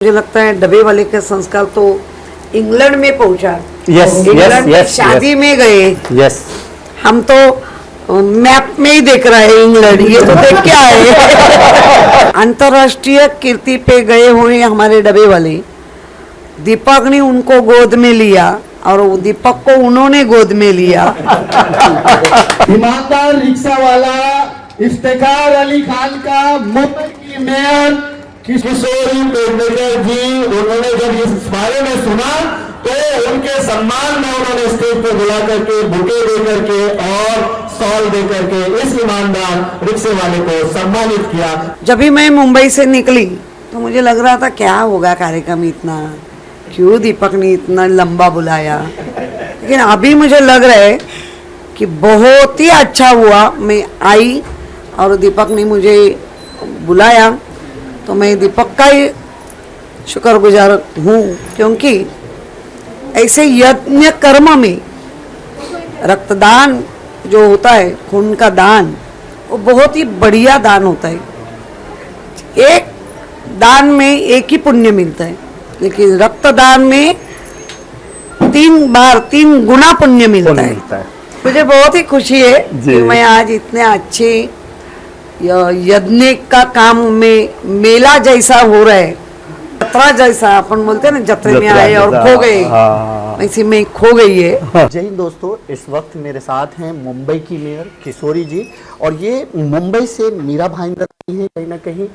मुझे लगता है डब्बे वाले का संस्कार तो इंग्लैंड में पहुंचा। यस इंग्लैंड में यस शादी में गए। यस हम तो मैप में ही देख रहे हैं इंग्लैंड, ये तो देख क्या है। अंतरराष्ट्रीय कीर्ति पे गए हुए हमारे डब्बे वाले दीपक ने उनको गोद में लिया और वो दीपक को उन्होंने गोद में लिया। ईमानदार रिक्शा वाला इफ्तिखार अली खान का मुंबई की मेयर किशोरी पेडनेकर जी, उन्होंने जब इस बारे में सुना तो उनके सम्मान में उन्होंने स्टेज पे बुला करके बुके दे करके और सॉल दे करके इस ईमानदार रिक्शे वाले को सम्मानित किया। जब भी मैं मुंबई से निकली तो मुझे लग रहा था क्या होगा कार्यक्रम, इतना क्यों दीपक ने इतना लंबा बुलाया। लेकिन अभी मुझे लग रहा है कि बहुत ही अच्छा हुआ मैं आई और दीपक ने मुझे बुलाया, तो मैं दीपक का ही शुक्रगुजार हूँ, क्योंकि ऐसे यज्ञ कर्म में रक्तदान जो होता है, खून का दान, वो बहुत ही बढ़िया दान होता है। एक दान में एक ही पुण्य मिलता है, लेकिन रक्तदान में 3 गुना पुण्य मिलता है। मुझे बहुत ही खुशी है कि मैं आज इतने अच्छे यज्ञ का काम में मेला जैसा हो रहा है, जत्रा जैसा अपन बोलते हैं ना, जत्रे में आए और खो गए, वैसे में खो गई है। जय हिंद दोस्तों, इस वक्त मेरे साथ हैं मुंबई की मेयर किशोरी जी, और ये मुंबई से मीरा भाईंदर आई है कहीं ना कहीं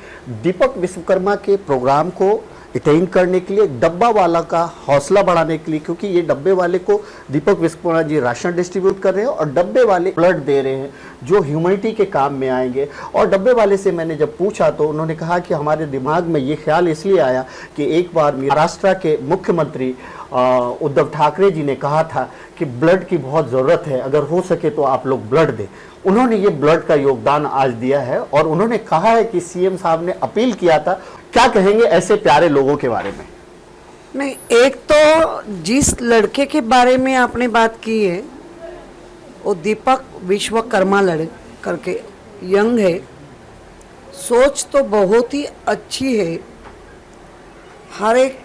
दीपक विश्वकर्मा के प्रोग्राम को अटेंड करने के लिए, डब्बा वाला का हौसला बढ़ाने के लिए, क्योंकि ये डब्बे वाले को दीपक विश्वकर्मा जी राशन डिस्ट्रीब्यूट कर रहे हैं और डब्बे वाले ब्लड दे रहे हैं जो ह्यूमैनिटी के काम में आएंगे। और डब्बे वाले से मैंने जब पूछा तो उन्होंने कहा कि हमारे दिमाग में ये ख्याल इसलिए आया कि एक बार महाराष्ट्र के मुख्यमंत्री उद्धव ठाकरे जी ने कहा था कि ब्लड की बहुत ज़रूरत है, अगर हो सके तो आप लोग ब्लड दें। उन्होंने ये ब्लड का योगदान आज दिया है और उन्होंने कहा है कि सीएम साहब ने अपील किया था। क्या कहेंगे ऐसे प्यारे लोगों के बारे में? नहीं, एक तो जिस लड़के के बारे में आपने बात की है वो दीपक विश्वकर्मा करके यंग है, सोच तो बहुत ही अच्छी है, हर एक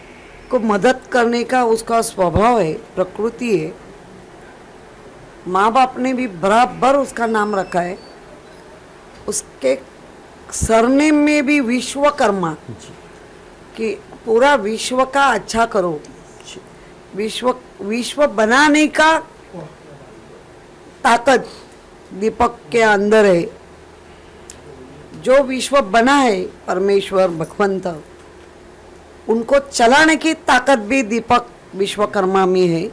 को मदद करने का उसका स्वभाव है, प्रकृति है। माँ बाप ने भी बराबर उसका नाम रखा है, उसके सरनेम में भी विश्वकर्मा, कि पूरा विश्व का अच्छा करो, विश्व बनाने का ताकत दीपक के अंदर है। जो विश्व बना है परमेश्वर भगवंत, उनको चलाने की ताकत भी दीपक विश्वकर्मा में है।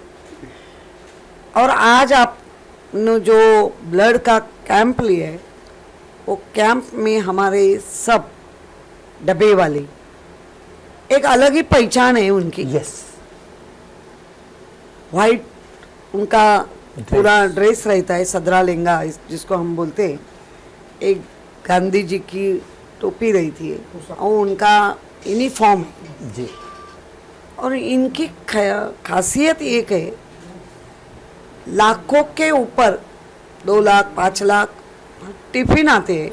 और आज आपने जो ब्लड का कैंप लिया है, वो कैंप में हमारे सब डब्बे वाले एक अलग ही पहचान है उनकी। यस, वाइट उनका पूरा ड्रेस रहता है, सदरा लहंगा जिसको हम बोलते हैं, एक गांधी जी की टोपी रहती है और उनका यूनिफॉर्म जी। और इनकी खासियत एक है, लाखों के ऊपर 2 लाख 5 लाख टिफिन आते हैं,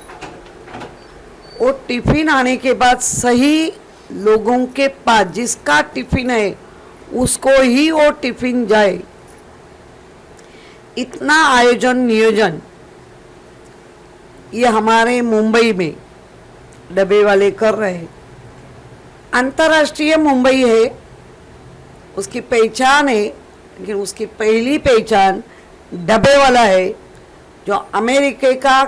वो टिफिन आने के बाद सही लोगों के पास जिसका टिफिन है उसको ही वो टिफिन जाए, इतना आयोजन नियोजन ये हमारे मुंबई में डब्बे वाले कर रहे हैं। अंतर्राष्ट्रीय मुंबई है, उसकी पहचान है, लेकिन उसकी पहली पहचान डब्बे वाला है, जो अमेरिका का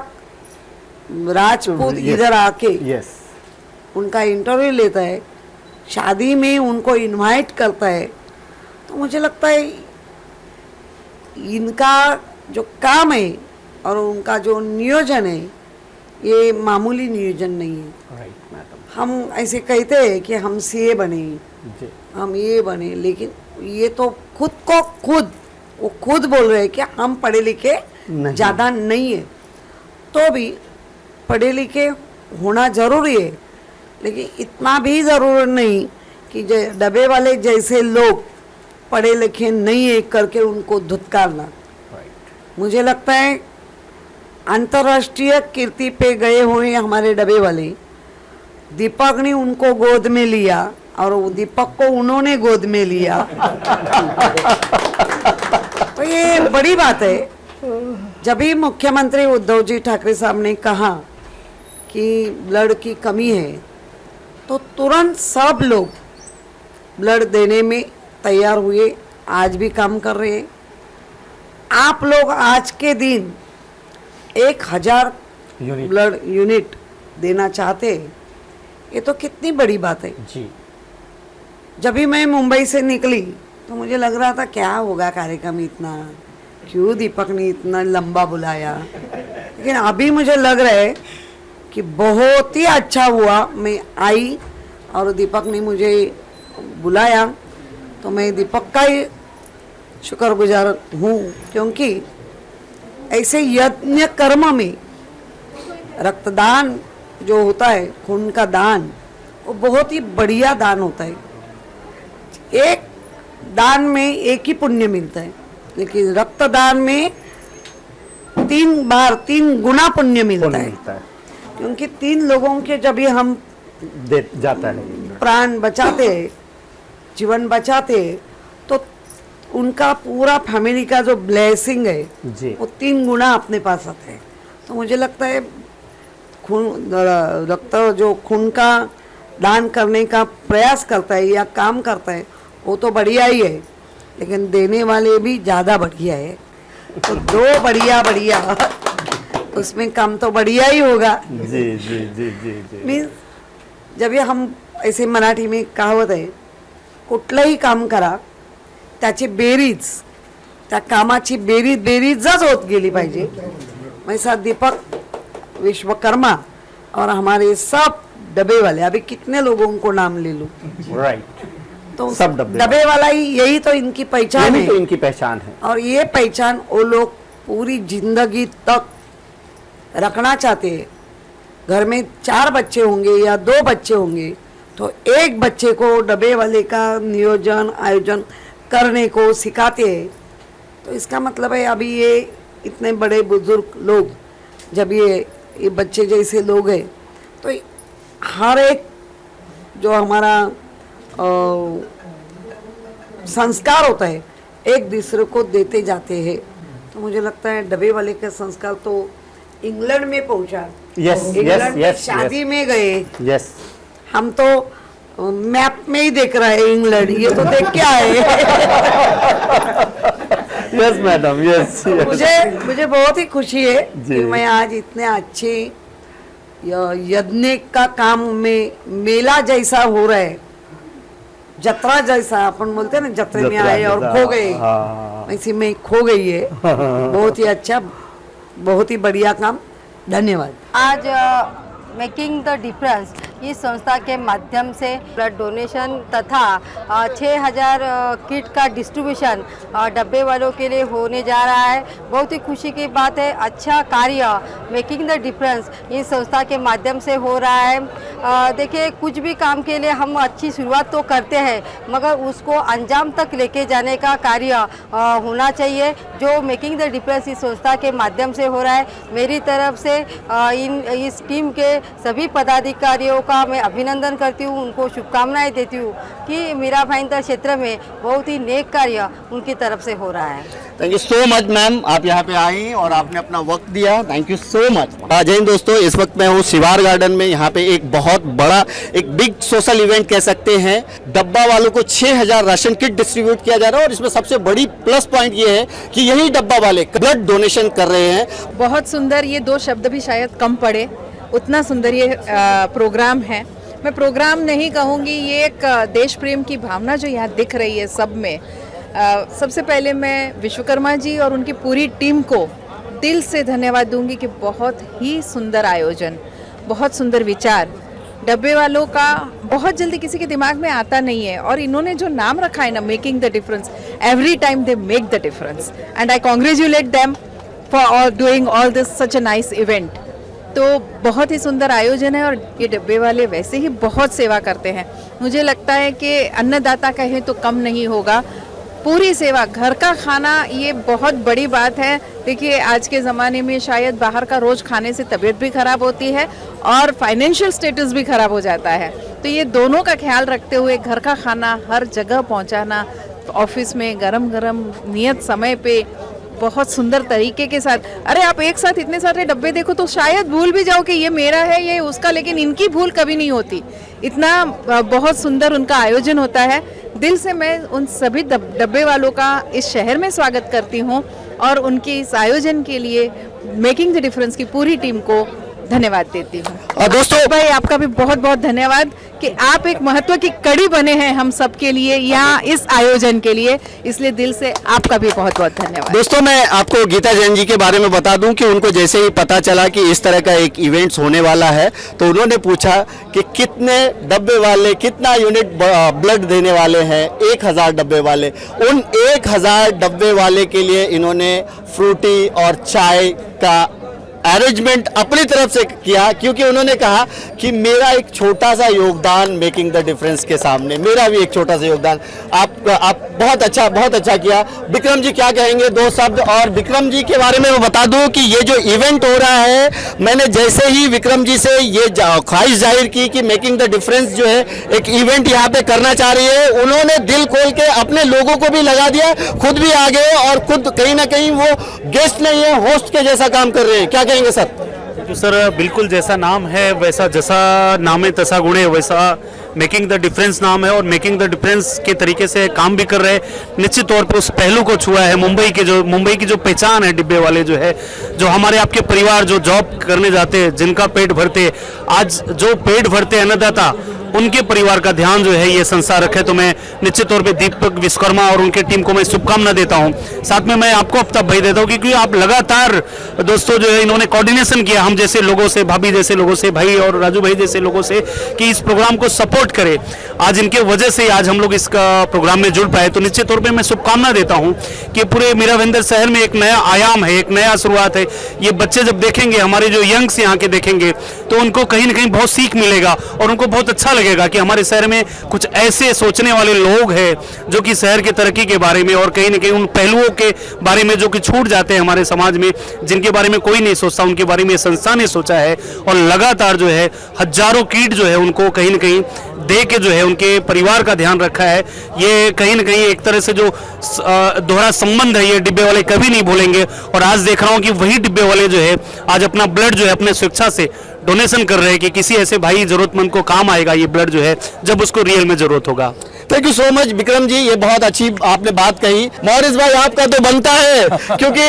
राजपूत इधर आके उनका इंटरव्यू लेता है, शादी में उनको इनवाइट करता है। तो मुझे लगता है इनका जो काम है और उनका जो नियोजन है, ये मामूली नियोजन नहीं है। हम ऐसे कहते हैं कि हम सीए बने, हम ये बने, लेकिन ये तो वो खुद बोल रहे हैं कि हम पढ़े लिखे ज़्यादा नहीं है, तो भी पढ़े लिखे होना ज़रूरी है, लेकिन इतना भी ज़रूरी नहीं कि डब्बे वाले जैसे लोग पढ़े लिखे नहीं है करके उनको धुतकारना। मुझे लगता है अंतर्राष्ट्रीय कीर्ति पे गए हुए हमारे डब्बे वाले दीपक ने उनको गोद में लिया और वो दीपक को उन्होंने गोद में लिया। तो ये बड़ी बात है। जब भी मुख्यमंत्री उद्धव जी ठाकरे साहब ने कहा कि ब्लड की कमी है, तो तुरंत सब लोग ब्लड देने में तैयार हुए, आज भी काम कर रहे हैं। आप लोग आज के दिन 1000 ब्लड यूनिट देना चाहते हैं, ये तो कितनी बड़ी बात है जी। जब भी मैं मुंबई से निकली तो मुझे लग रहा था क्या होगा कार्यक्रम इतना, क्यों दीपक ने इतना लंबा बुलाया, लेकिन अभी मुझे लग रहा है कि बहुत ही अच्छा हुआ मैं आई और दीपक ने मुझे बुलाया। तो मैं दीपक का ही शुक्रगुजार हूँ, क्योंकि ऐसे यज्ञ कर्म में रक्तदान जो होता है, खून का दान, वो बहुत ही बढ़िया दान होता है। एक दान में एक ही पुण्य मिलता है, लेकिन रक्तदान में 3 गुना पुण्य मिलता है, क्योंकि 3 लोगों के जब भी हम दे जाता है, प्राण बचाते हैं, जीवन बचाते हैं, तो उनका पूरा फैमिली का जो ब्लेसिंग है जी। वो 3 गुना अपने पास आता है। तो मुझे लगता है रक्त जो खून का दान करने का प्रयास करता है या काम करता है, वो तो बढ़िया ही है, लेकिन देने वाले भी ज़्यादा बढ़िया है। तो 2 बढ़िया उसमें काम तो बढ़िया ही होगा। जी जी जी जी जी। मीन्स जब हम ऐसे मराठी में कहावत आहे, कुठलंही काम करा त्याची बेरीज, त्या कामाची बेरीजच होत गेली पाहिजे। वैसा दीपक विश्वकर्मा और हमारे सब डब्बे वाले, अभी कितने लोगों को नाम ले लूं, राइट, तो सब डब्बे वाला ही, यही तो इनकी पहचान है। तो इनकी पहचान है, और ये पहचान वो लोग पूरी जिंदगी तक रखना चाहते हैं। घर में 4 बच्चे होंगे या 2 बच्चे होंगे, तो एक बच्चे को डब्बे वाले का नियोजन आयोजन करने को सिखाते हैं। तो इसका मतलब है अभी ये इतने बड़े बुजुर्ग लोग, जब ये बच्चे जैसे लोग हैं, तो हर एक जो हमारा संस्कार होता है एक दूसरे को देते जाते हैं। तो मुझे लगता है डब्बे वाले का संस्कार तो इंग्लैंड में पहुंचा। यस इंग्लैंड में यस शादी में गए, यस। हम तो मैप में ही देख रहे हैं इंग्लैंड, ये तो देख के आए। Yes madam, yes. मुझे बहुत ही खुशी है कि मैं आज इतने अच्छे यज्ञ का काम में, मेला जैसा हो रहा है, जत्रा जैसा अपन बोलते हैं ना, जत्रे में आए और खो गए, वैसे में खो गई है। बहुत ही अच्छा, बहुत ही बढ़िया काम, धन्यवाद। आज मेकिंग द डिफरेंस इस संस्था के माध्यम से ब्लड डोनेशन तथा 6000 किट का डिस्ट्रीब्यूशन डब्बे वालों के लिए होने जा रहा है। बहुत ही खुशी की बात है। अच्छा कार्य मेकिंग द डिफरेंस इस संस्था के माध्यम से हो रहा है। देखिए, कुछ भी काम के लिए हम अच्छी शुरुआत तो करते हैं, मगर उसको अंजाम तक लेके जाने का कार्य होना चाहिए, जो मेकिंग द डिफरेंस इस संस्था के माध्यम से हो रहा है। मेरी तरफ से इस टीम के सभी पदाधिकारियों का मैं अभिनंदन करती हूँ, उनको शुभकामनाएं देती हूँ कि मीरा भाईंदर क्षेत्र में बहुत ही नेक कार्य उनकी तरफ से हो रहा है। Thank you so much ma'am, आप यहाँ पे आई और आपने अपना वक्त दिया, थैंक यू सो मच। जय हिंद दोस्तों, इस वक्त मैं हूँ शिवार गार्डन में। यहाँ पे एक बहुत बड़ा, एक बिग सोशल इवेंट कह सकते हैं। डब्बा वालों को 6000 राशन किट डिस्ट्रीब्यूट किया जा रहा है और इसमें सबसे बड़ी प्लस पॉइंट ये है कि यही डब्बा वाले ब्लड डोनेशन कर रहे हैं। बहुत सुंदर, ये 2 शब्द भी शायद कम पड़े, उतना सुंदर ये प्रोग्राम है। मैं प्रोग्राम नहीं कहूँगी, ये एक देश प्रेम की भावना जो यहाँ दिख रही है सब में। सबसे पहले मैं विश्वकर्मा जी और उनकी पूरी टीम को दिल से धन्यवाद दूंगी कि बहुत ही सुंदर आयोजन, बहुत सुंदर विचार। डब्बे वालों का बहुत जल्दी किसी के दिमाग में आता नहीं है, और इन्होंने जो नाम रखा है ना, making the difference, every time they make the difference, and I congratulate them for doing all this such a nice event. तो बहुत ही सुंदर आयोजन है, और ये डब्बे वाले वैसे ही बहुत सेवा करते हैं। मुझे लगता है कि अन्नदाता कहें तो कम नहीं होगा। पूरी सेवा, घर का खाना, ये बहुत बड़ी बात है। देखिए, आज के ज़माने में शायद बाहर का रोज़ खाने से तबीयत भी ख़राब होती है और फाइनेंशियल स्टेटस भी ख़राब हो जाता है। तो तो ये दोनों का ख्याल रखते हुए घर का खाना हर जगह पहुंचाना, ऑफिस में गरम गरम नियत समय पे बहुत सुंदर तरीके के साथ। अरे आप एक साथ इतने सारे डब्बे देखो तो शायद भूल भी जाओ कि ये मेरा है ये उसका, लेकिन इनकी भूल कभी नहीं होती। इतना बहुत सुंदर उनका आयोजन होता है। दिल से मैं उन सभी डब्बे वालों का इस शहर में स्वागत करती हूँ और उनके इस आयोजन के लिए मेकिंग द डिफरेंस की पूरी टीम को धन्यवाद देती हूँ। दोस्तों भाई आपका भी बहुत बहुत धन्यवाद कि आप एक महत्व की कड़ी बने हैं हम सब के लिए यहाँ इस आयोजन के लिए, इसलिए दिल से आपका भी बहुत बहुत धन्यवाद। दोस्तों मैं आपको गीता जैन जी के बारे में बता दूं कि उनको जैसे ही पता चला कि इस तरह का एक इवेंट्स होने वाला है तो उन्होंने पूछा कि कितने डब्बे वाले, कितना यूनिट ब्लड देने वाले हैं। 1000 डब्बे वाले। उन 1000 डब्बे वाले के लिए इन्होंने फ्रूटी और चाय का अरेंजमेंट अपनी तरफ से किया, क्योंकि उन्होंने कहा कि मेरा एक छोटा सा योगदान मेकिंग द डिफरेंस के सामने, मेरा भी एक छोटा सा योगदान। आप बहुत अच्छा किया। विक्रम जी क्या कहेंगे 2 शब्द? और विक्रम जी के बारे में मैं बता दूं कि ये जो इवेंट हो रहा है, मैंने जैसे ही विक्रम जी से ये ख्वाहिश जाहिर की कि मेकिंग द डिफरेंस जो है एक इवेंट यहाँ पे करना चाह रही है, उन्होंने दिल खोल के अपने लोगों को भी लगा दिया, खुद भी आ गए और खुद कहीं ना कहीं वो गेस्ट नहीं है, होस्ट के जैसा काम कर रहे हैं। क्या कहेंगे सर? तो सर बिल्कुल जैसा नाम है वैसा, जैसा नाम है तैसा गुण है, वैसा मेकिंग द डिफरेंस नाम है और मेकिंग द डिफरेंस के तरीके से काम भी कर रहे हैं। निश्चित तौर पे उस पहलू को छुआ है मुंबई की जो पहचान है डिब्बे वाले जो है, जो हमारे आपके परिवार जो जॉब करने जाते हैं, जिनका पेट भरते, आज जो पेट भरते अन्नदाता, उनके परिवार का ध्यान जो है ये संसार रखे। तो मैं निश्चित तौर पे दीपक विश्वकर्मा और उनके टीम को मैं शुभकामना देता हूं। साथ में मैं आपको अब तक भाई देता हूं क्योंकि आप लगातार दोस्तों जो है इन्होंने कोऑर्डिनेशन किया हम जैसे लोगों से, भाभी जैसे लोगों से, भाई और राजू भाई जैसे लोगों से, कि इस प्रोग्राम को सपोर्ट करे। आज इनके वजह से आज हम लोग इस प्रोग्राम में जुड़ पाए। तो निश्चित तौर पर मैं शुभकामना देता हूँ कि पूरे मीरा भाईंदर शहर में एक नया आयाम है, एक नया शुरुआत है। ये बच्चे जब देखेंगे, हमारे जो यंग्स यहाँ के देखेंगे, तो उनको कहीं ना कहीं बहुत सीख मिलेगा और उनको बहुत अच्छा लगेगा कि हमारे शहर में कुछ ऐसे सोचने वाले लोग हैं जो कि शहर की तरक्की के बारे में और कहीं ना कहीं उन पहलुओं के बारे में जो कि छूट जाते हैं हमारे समाज में, जिनके बारे में कोई नहीं सोचता, उनके बारे में संस्था ने सोचा है और लगातार जो है हजारों किट जो है उनको कहीं ना कहीं दे के जो है उनके परिवार का ध्यान रखा है। ये कहीं ना कहीं एक तरह से जो दोहरा संबंध है ये डिब्बे वाले कभी नहीं भूलेंगे। और आज देख रहा हूँ कि वही डिब्बे वाले जो है आज अपना ब्लड जो है अपने स्वेच्छा से डोनेशन कर रहे हैं कि किसी ऐसे भाई जरूरतमंद को काम आएगा ये ब्लड जो है जब उसको रियल में जरूरत होगा। Thank you so much Vikram ji, ये बहुत अच्छी आपने बात कही। मॉरिस भाई आपका तो बनता है क्योंकि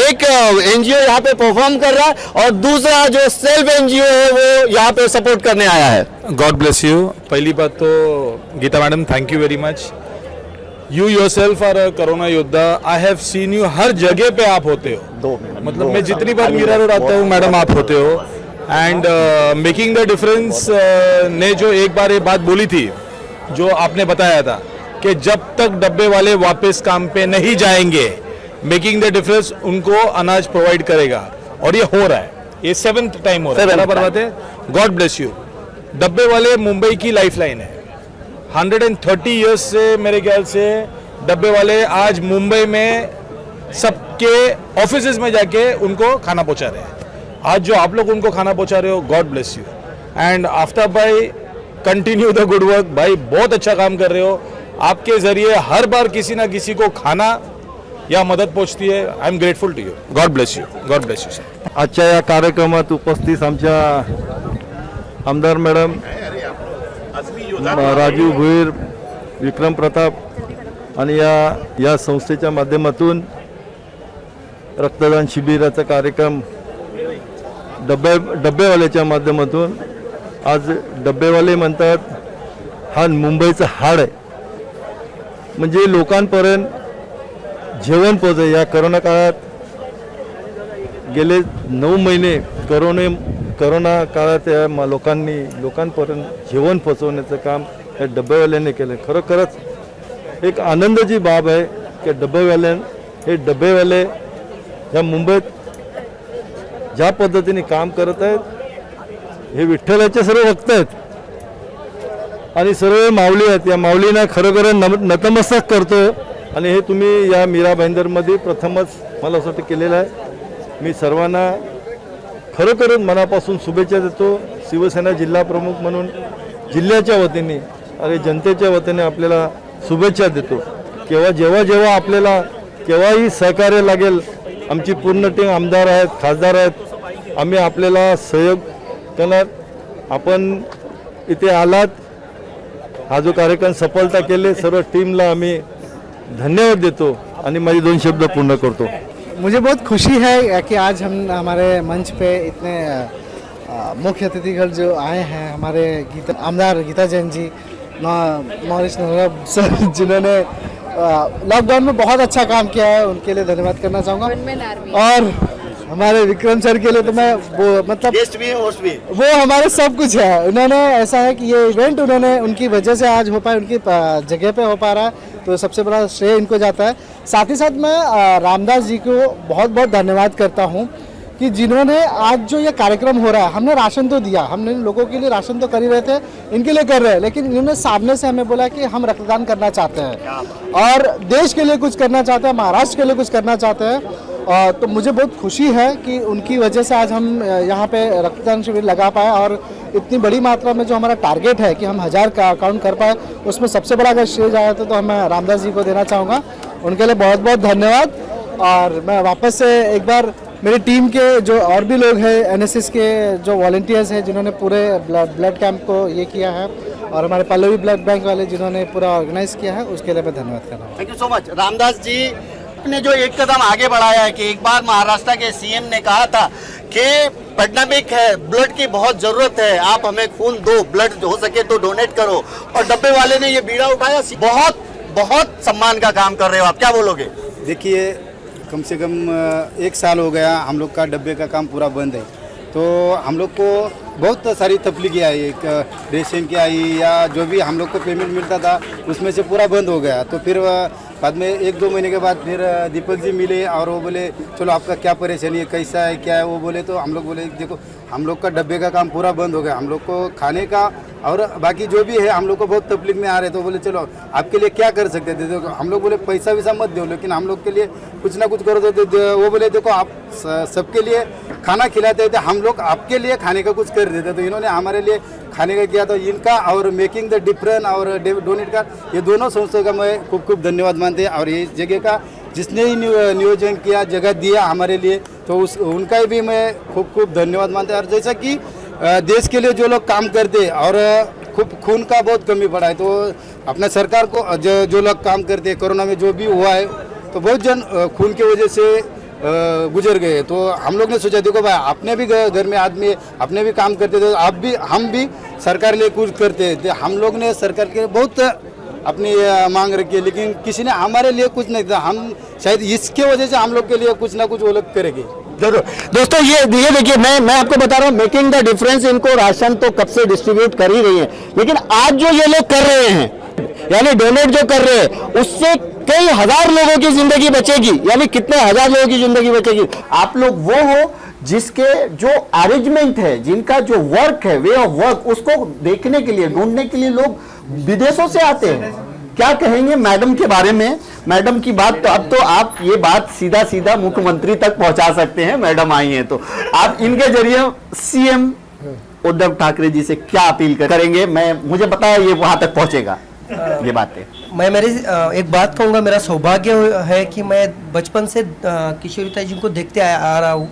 एक एनजीओ यहाँ पे परफॉर्म कर रहा है और दूसरा जो सेल्फ एनजीओ है वो यहाँ पे सपोर्ट करने आया है। God bless you. पहली बात तो Geeta madam thank you very much. You yourself are a corona योद्धा। आई हैव सीन यू, हर जगह पे आप होते हो। मतलब मैं जितनी बार मीरा रोड आता हूँ मैडम आप होते हो। एंड मेकिंग द डिफरेंस ने जो एक बार ये बात बोली थी, जो आपने बताया था कि जब तक डब्बे वाले वापस काम पे नहीं जाएंगे मेकिंग द डिफरेंस उनको अनाज प्रोवाइड करेगा, और ये हो रहा है। ये 7th टाइम हो रहा है। बराबर बात है। God bless you. डब्बे वाले मुंबई की लाइफलाइन है। 130 इयर्स से मेरे ख्याल से डब्बे वाले आज मुंबई में सबके ऑफिसेज में जाके उनको खाना पहुंचा रहे हैं। आज जो आप लोग उनको खाना पहुंचा रहे हो, God bless you. And Aftab भाई कंटिन्यू द गुड वर्क। भाई बहुत अच्छा काम कर रहे हो। आपके जरिए हर बार किसी ना किसी को खाना या मदत पहुंचती है। I am grateful to you. God bless you. God bless you sir. आजच्या या कार्यक्रमात उपस्थित आमच्या आमदार मॅडम राजीव भुईर, विक्रम प्रताप आणि या संस्थेच्या माध्यमातून रक्तदान शिबिराचा कार्यक्रम डब्बेवाल्याच्या माध्यमातून आज डब्बेवाले म्हणतात हा मुंबईचं हाड आहे, म्हणजे लोकांपर्यंत जेवण पोहोचे। या कोरोना काळात गेले 9 महिने कोरोना काळात या लोकांपर्यंत जेवण पोहोचवण्याचं काम या डब्बेवाल्यांनी केलं। खरोखरच एक आनंदाची बाब आहे की डब्बेवाले या मुंबईत ज्या पद्धतीने काम करत आहेत हे विठ्ठलाचे सर्व भक्त आहेत आणि सर्व माऊली आहेत। या माऊलींना खरोखर नतमस्तक करतो आणि हे तुम्ही या मीरा भाईंदरमध्ये प्रथमच मला असं वाटतं केलेलं आहे। मी सर्वांना खरोखर मनापासून शुभेच्छा देतो। शिवसेना जिल्हा प्रमुख म्हणून जिल्ह्याच्या वतीने आणि जनतेच्या वतीने आपल्याला शुभेच्छा देतो. जेव्हा आपल्याला केव्हाही सहकार्य लागेल, आमची पूर्ण टीम आमदार आहेत, खासदार आहेत, आम्ही आपल्याला सहयोग करणार. आपण इथे आलात, हा जो कार्यक्रम सफलता केले, सर्व टीमला आम्ही धन्यवाद देतो आणि माझे 2 शब्द पूर्ण करतो. मुझे बहुत खुशी है कि आज हम हमारे मंच पे इतने मुख्य अतिथिगण जो आए हैं, हमारे आमदार गीता जैन जी, मॉरिस नरब सर, जिन्होंने लॉकडाउन में बहुत अच्छा काम किया है, उनके लिए धन्यवाद करना चाहूँगा. और हमारे विक्रम सर के लिए तो मैं वो मतलब गेस्ट भी होस्ट भी वो हमारे सब कुछ है. उन्होंने ऐसा है कि ये इवेंट उन्होंने उनकी वजह से आज हो पाया, उनकी जगह पे हो पा रहा है, तो सबसे बड़ा श्रेय इनको जाता है. साथ ही साथ मैं रामदास जी को बहुत बहुत धन्यवाद करता हूँ कि जिन्होंने आज जो ये कार्यक्रम हो रहा है, हमने राशन तो दिया, हमने लोगों के लिए राशन तो कर ही रहे थे, इनके लिए कर रहे हैं, लेकिन इन्होंने सामने से हमें बोला कि हम रक्तदान करना चाहते हैं और देश के लिए कुछ करना चाहते हैं, महाराष्ट्र के लिए कुछ करना चाहते हैं. तो मुझे बहुत खुशी है कि उनकी वजह से आज हम यहाँ पे रक्तदान शिविर लगा पाए और इतनी बड़ी मात्रा में जो हमारा टारगेट है कि हम 1000 का अकाउंट कर पाए, उसमें सबसे बड़ा अगर श्रेय जाए तो मैं रामदास जी को देना चाहूँगा. उनके लिए बहुत बहुत धन्यवाद. और मैं वापस से एक बार मेरी टीम के जो और भी लोग हैं, एनएसएस के जो वॉलंटियर्स हैं जिन्होंने पूरे ब्लड कैंप को ये किया है, और हमारे पल्लवी ब्लड बैंक वाले जिन्होंने पूरा ऑर्गेनाइज किया है, उसके लिए मैं धन्यवाद कर रहा हूँ. Thank you so much. Ramdas ji ने जो एक कदम आगे बढ़ाया है कि एक बार महाराष्ट्र के सीएम ने कहा था कि पेंडेमिक है, ब्लड की बहुत जरूरत है, आप हमें खून दो, ब्लड हो सके तो डोनेट करो, और डब्बे वाले ने ये बीड़ा उठाया. बहुत बहुत सम्मान का काम कर रहे हो आप, क्या बोलोगे? देखिए, कम से कम 1 साल हो गया हम लोग का डब्बे का काम पूरा बंद है, तो हम लोग को बहुत सारी तकलीफें आई, रेशन की आई या जो भी हम लोग को पेमेंट मिलता था उसमें से पूरा बंद हो गया. तो फिर बाद में 1-2 महीने के बाद फिर दीपक जी मिले और वो बोले चलो आपका क्या परेशानी है, कैसा है, क्या है, वो बोले तो हम लोग बोले देखो हम लोग का डब्बे का काम पूरा बंद हो गया, हम लोग को खाने का और बाकी जो भी है हम लोग को बहुत तकलीफ में आ रहे, तो बोले चलो आपके लिए क्या कर सकते थे. देखो हम लोग बोले पैसा वैसा मत दो, लेकिन हम लोग के लिए कुछ ना कुछ करो. तो वो बोले देखो आप सबके लिए खाना खिलाते थे, हम लोग आपके लिए खाने का कुछ कर देते. तो इन्होंने हमारे लिए खाने का किया, तो इनका और मेकिंग द डिफरेंस और डोनेट का, ये दोनों संस्थाओं का मैं खूब खूब धन्यवाद मानते हैं. और ये जगह का जिसने ही नियोजन किया, जगह दिया हमारे लिए, तो उनका भी मैं खूब खूब धन्यवाद मानते हैं. और जैसा कि देश के लिए जो लोग काम करते और खूब खून का बहुत कमी पड़ा है, तो अपना सरकार को जो लोग काम करते हैं, कोरोना में जो भी हुआ है तो बहुत जन खून की वजह से गुजर गए. तो हम लोग ने सोचा देखो भाई अपने भी घर में आदमी अपने भी काम करते थे, आप भी हम भी सरकार लिए कुछ करते थे. हम लोग ने सरकार के बहुत अपनी मांग रखी है, लेकिन किसी ने हमारे लिए कुछ नहीं था. हम शायद इसके वजह से हम लोग के लिए कुछ ना कुछ वो लोग करेंगे. जरूर. दोस्तों ये देखिए, मैं आपको बता रहा हूँ, मेकिंग द डिफरेंस, इनको राशन तो कब से डिस्ट्रीब्यूट कर ही रही है, लेकिन आज जो ये लोग कर रहे हैं, यानी डोनेट जो कर रहे हैं, उससे कई हजार लोगों की जिंदगी बचेगी. यानी कितने हजार लोगों की जिंदगी बचेगी. आप लोग वो हो जिसके जो अरेंजमेंट है, जिनका जो वर्क है, वे ऑफ वर्क, उसको देखने के लिए, ढूंढने के लिए लोग विदेशों से आते हैं. क्या कहेंगे मैडम के बारे में? मैडम की बात तो अब तो आप ये बात सीधा सीधा मुख्यमंत्री तक पहुंचा सकते हैं. मैडम आई हैं तो आप इनके जरिए सीएम उद्धव ठाकरे जी से क्या अपील करेंगे? मुझे पता है ये वहां तक पहुंचेगा ये बातें. मैं एक बात कहूँगा, मेरा सौभाग्य है कि मैं बचपन से किशोरीता जी को देखते आ रहा हूँ,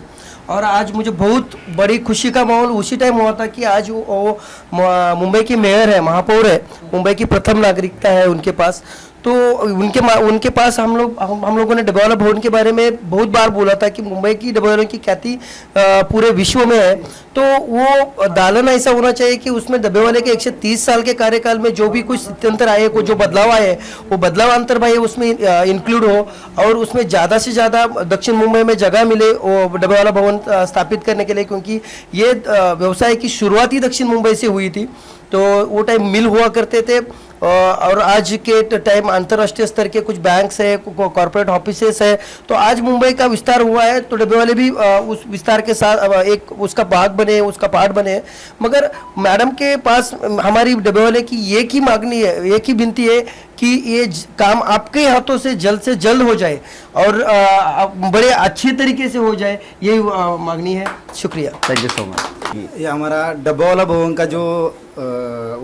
और आज मुझे बहुत बड़ी खुशी का माहौल उसी टाइम हुआ था कि आज वो मुंबई की मेयर है, महापौर है, मुंबई की प्रथम नागरिकता है उनके पास. तो उनके पास हम लोगों ने डब्बे वाला भवन के बारे में बहुत बार बोला था कि मुंबई की डब्बे वालों की ख्याति पूरे विश्व में है. तो वो दालन ऐसा होना चाहिए कि उसमें डब्बे वाले के 130 साल के कार्यकाल में जो भी कुछ स्थित्यंतर आए, जो बदलाव आए, वो बदलाव अंतर भाई उसमें इंक्लूड हो, और उसमें ज़्यादा से ज़्यादा दक्षिण मुंबई में जगह मिले वो डब्बे वाला भवन स्थापित करने के लिए, क्योंकि ये व्यवसाय की शुरुआत ही दक्षिण मुंबई से हुई थी. तो वो टाइम मिल हुआ करते थे, और आज के टाइम अंतर्राष्ट्रीय स्तर के कुछ बैंक्स है, कॉर्पोरेट ऑफिसेस है. तो आज मुंबई का विस्तार हुआ है, तो डब्बे वाले भी उस विस्तार के साथ एक उसका भाग बने, उसका पार्ट बने. मगर मैडम के पास हमारी डब्बे वाले की एक ही मांगनी है, एक ही विनती है कि ये काम आपके हाथों से जल्द हो जाए और बड़े अच्छी तरीके से हो जाए, यही मांगनी है. शुक्रिया. Thank you so much. ये हमारा डब्बा वाला भवन का जो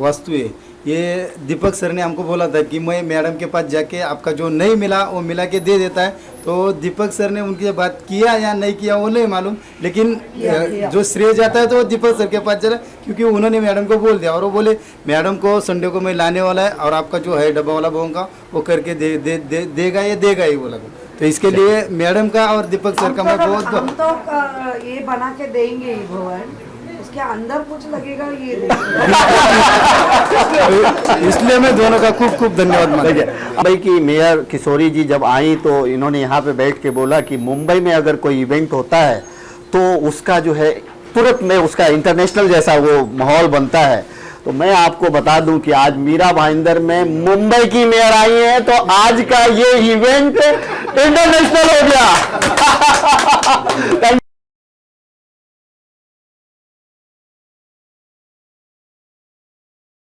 वस्तु है ये दीपक सर ने हमको बोला था कि मैं मैडम के पास जाके आपका जो नहीं मिला वो मिला के दे देता है। तो दीपक सर ने उनकी बात किया या नहीं किया वो नहीं मालूम, लेकिन जो श्रेय जाता है तो वो दीपक सर के पास चला, क्योंकि उन्होंने मैडम को बोल दिया और वो बोले मैडम को संडे को मैं लाने वाला है और आपका जो है डब्बा वाला भवन का वो करके देगा ही बोला। तो इसके लिए मैडम का और दीपक सर का मैं बहुत हम तो ये बना के देंगे ही भवन, उसके अंदर कुछ लगेगा ये इसलिए मैं दोनों का खूब खूब धन्यवाद मानता हूं। मुंबई की मेयर किशोरी जी जब आई तो इन्होंने यहाँ पे बैठ के बोला कि मुंबई में अगर कोई इवेंट होता है तो उसका जो है तुरंत में उसका इंटरनेशनल जैसा वो माहौल बनता है। तो मैं आपको बता दूं कि आज मीरा भाईंदर में मुंबई की मेयर आई है तो आज का ये इवेंट इंटरनेशनल हो गया।